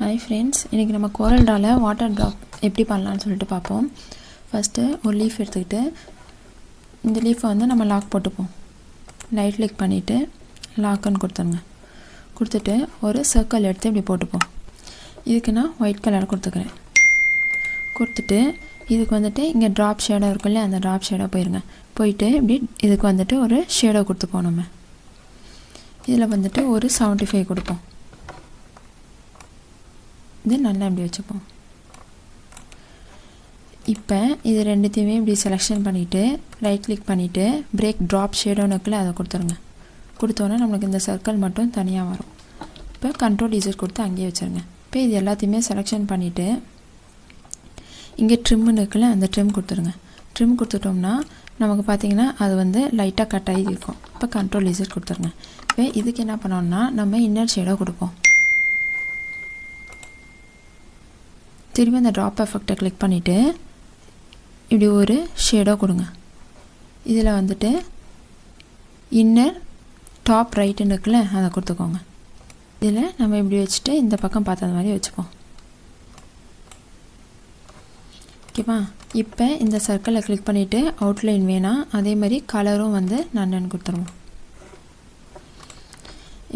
Hi friends, இன்னைக்கு நம்ம Coreldraw water drop எப்படி பண்ணலாம்னு சொல்லிட்டு பார்ப்போம். ஃபர்ஸ்ட் ஒரு லீஃப் எடுத்துக்கிட்டு இந்த லீஃபை வந்து நம்ம லாக் போட்டுப்போம். ரைட் கிளிக் பண்ணிட்டு லாக்னு கொடுத்துருங்க. கொடுத்துட்டு ஒரு சர்க்கிள் எடுத்து இப்படி போட்டுப்போம். இதுக்கு நான் ஒயிட் கலர் கொடுத்துக்கிறேன். கொடுத்துட்டு இதுக்கு வந்துட்டு இங்கே ட்ராப் ஷேடோ இருக்குல்ல, அந்த ட்ராப் ஷேடோ போயிருங்க. போயிட்டு இப்படி இதுக்கு வந்துட்டு ஒரு ஷேடோ கொடுத்துப்போம். நம்ம இதில் வந்துட்டு ஒரு 75 கொடுப்போம். இது நல்லா இப்படி வச்சுப்போம். இப்போ இது ரெண்டுத்தையுமே இப்படி செலெக்ஷன் பண்ணிவிட்டு ரைட் கிளிக் பண்ணிவிட்டு பிரேக் ட்ராப் ஷேடோன்னு இருக்குல்ல, அதை கொடுத்துருங்க. கொடுத்தோன்னே நம்மளுக்கு இந்த சர்க்கிள் மட்டும் தனியாக வரும். இப்போ கண்ட்ரோல் டிசைட் கொடுத்து அங்கேயே வச்சுருங்க. இப்போ இது எல்லாத்தையுமே செலெக்ஷன் பண்ணிவிட்டு இங்கே ட்ரிம்முன்னு இருக்குல்ல, அந்த ட்ரிம் கொடுத்துருங்க. ட்ரிம் கொடுத்துட்டோம்னா நமக்கு பார்த்திங்கன்னா அது வந்து லைட்டாக கட் ஆகி இருக்கும். இப்போ கண்ட்ரோல் டிசைட் கொடுத்துருங்க. இப்போ இதுக்கு என்ன பண்ணோம்னா நம்ம இன்னர் ஷேடோ கொடுப்போம். திரும்பி அந்த ட்ராப் எஃபெக்டை கிளிக் பண்ணிவிட்டு இப்படி ஒரு ஷேடோ கொடுங்க. இதில் வந்துட்டு இன்னர் டாப் ரைட்டுன்னு இருக்குல்ல, அதை கொடுத்துக்கோங்க. இதில் நம்ம இப்படி வச்சுட்டு இந்த பக்கம் பார்த்த மாதிரி வச்சுப்போம். ஓகேவா? இப்போ இந்த சர்க்கிளை கிளிக் பண்ணிவிட்டு அவுட்லைன் வேணாம், அதே மாதிரி கலரும் வந்து நன்னு கொடுத்துருவோம்.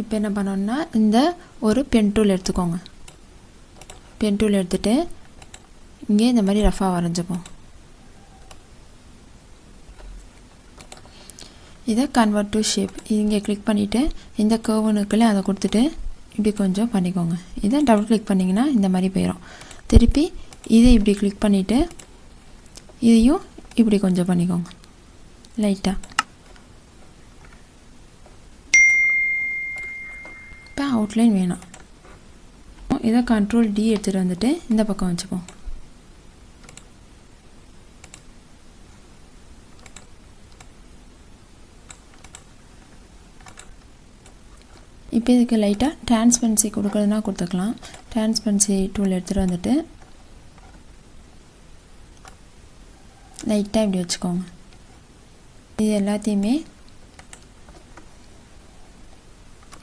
இப்போ என்ன பண்ணோன்னா இந்த ஒரு பென் டூல் எடுத்துக்கோங்க. பென் டூல் எடுத்துகிட்டு இங்கே இந்த மாதிரி ரஃபாக வரைஞ்சிப்போம். இதை கன்வெர்ட் டு ஷேப் இங்கே கிளிக் பண்ணிவிட்டு இந்த கர்வ்னு இருக்குல்ல, அதை கொடுத்துட்டு இப்படி கொஞ்சம் பண்ணிக்கோங்க. இதை டபுள் கிளிக் பண்ணிங்கன்னா இந்த மாதிரி போயிடும். திருப்பி இதை இப்படி கிளிக் பண்ணிவிட்டு இதையும் இப்படி கொஞ்சம் பண்ணிக்கோங்க லைட்டாக. இப்போ அவுட்லைன் வேணாம். இதை கண்ட்ரோல் டி எடுத்துகிட்டு வந்துட்டு இந்த பக்கம் வச்சுப்போம். இப்போ இதுக்கு லைட்டாக டிரான்ஸ்பரன்சி கொடுக்குறதுனா கொடுத்துக்கலாம். டிரான்ஸ்பரன்சி டூல் எடுத்துகிட்டு வந்துட்டு லைட்டாக இப்படி வச்சுக்கோங்க. இது எல்லாத்தையுமே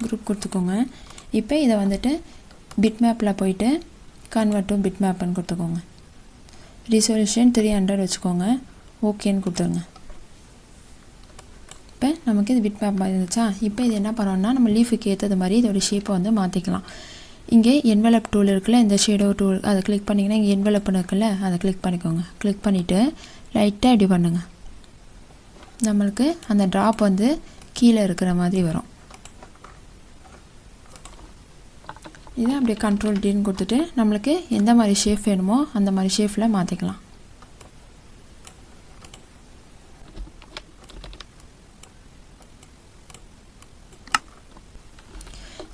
குரூப் கொடுத்துக்கோங்க. இப்போ இதை வந்துட்டு பிட் மேப்பில் போயிட்டு கன்வெர்ட் டு பிட் மேப்னு கொடுத்துக்கோங்க. ரிசொல்யூஷன் 300 வச்சுக்கோங்க. ஓகேன்னு கொடுத்துருங்க. இப்போ நமக்கு இது பிட் மேப் மாதிரி இருந்துச்சா? இப்போ இது என்ன பண்ணோம்னா நம்ம லீஃபுக்கு ஏற்றது மாதிரி இதோட ஷேப்பை வந்து மாற்றிக்கலாம். இங்கே என்வெலப் டூல் இருக்குல்ல, இந்த ஷேடோ டூல், அதை கிளிக் பண்ணிங்கன்னா இங்கே என்வெலப்னு இருக்குல்ல, அதை கிளிக் பண்ணிக்கோங்க. கிளிக் பண்ணிவிட்டு லைட்டாக இப்படி பண்ணுங்கள். நம்மளுக்கு அந்த ட்ராப் வந்து கீழே இருக்கிற மாதிரி வரும். இதை அப்படியே கண்ட்ரோல் டின்னு கொடுத்துட்டு நம்மளுக்கு எந்த மாதிரி ஷேப் வேணுமோ அந்த மாதிரி ஷேப்பில் மாற்றிக்கலாம்.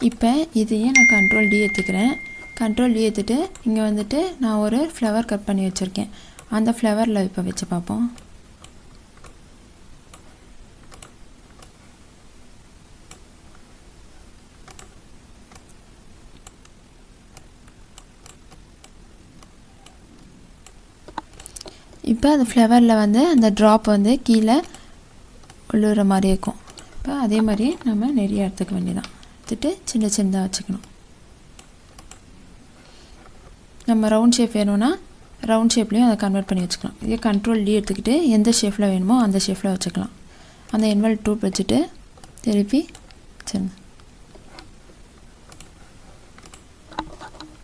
இப்போ இதையே நான் கண்ட்ரோல் டி எடுத்துக்கிறேன். கண்ட்ரோல் டி எடுத்துகிட்டு இங்கே வந்துட்டு நான் ஒரு ஃப்ளவர் கட் பண்ணி வச்சுருக்கேன். அந்த ஃப்ளவரில் இப்போ வச்சு பார்ப்போம். இப்போ அந்த ஃப்ளவரில் வந்து அந்த ட்ராப் வந்து கீழே விழுகிற மாதிரி இருக்கும். இப்போ அதே மாதிரி நம்ம நிறைய எடுத்துக்க வேண்டியதான். எடுத்துகிட்டு சின்ன சின்னதாக வச்சுக்கணும். நம்ம ரவுண்ட் ஷேப் வேணும்னா ரவுண்ட் ஷேப்லேயும் அதை கன்வெர்ட் பண்ணி வச்சுக்கலாம். இதே கண்ட்ரோல் டி எடுத்துக்கிட்டு எந்த ஷேப்பில் வேணுமோ அந்த ஷேப்பில் வச்சுக்கலாம். அந்த என்வெலப் டூல் வச்சுட்டு திருப்பி வச்சுருங்க.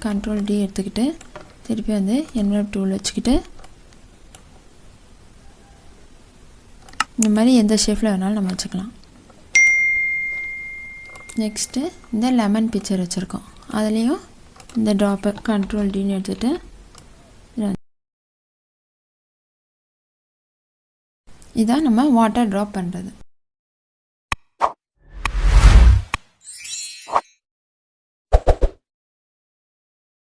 கண்ட்ரோல் டி எடுத்துக்கிட்டு திருப்பி வந்து என்வெலப் டூல் வச்சுக்கிட்டு இந்த மாதிரி எந்த ஷேப்பில் வேணாலும் நம்ம வச்சுக்கலாம். நெக்ஸ்ட்டு இந்த லெமன் பிக்சர் வச்சுருக்கோம். அதுலேயும் இந்த ட்ராப்பை கண்ட்ரோல் டின்னு எடுத்துகிட்டு இதான் நம்ம வாட்டர் ட்ராப் பண்ணுறது.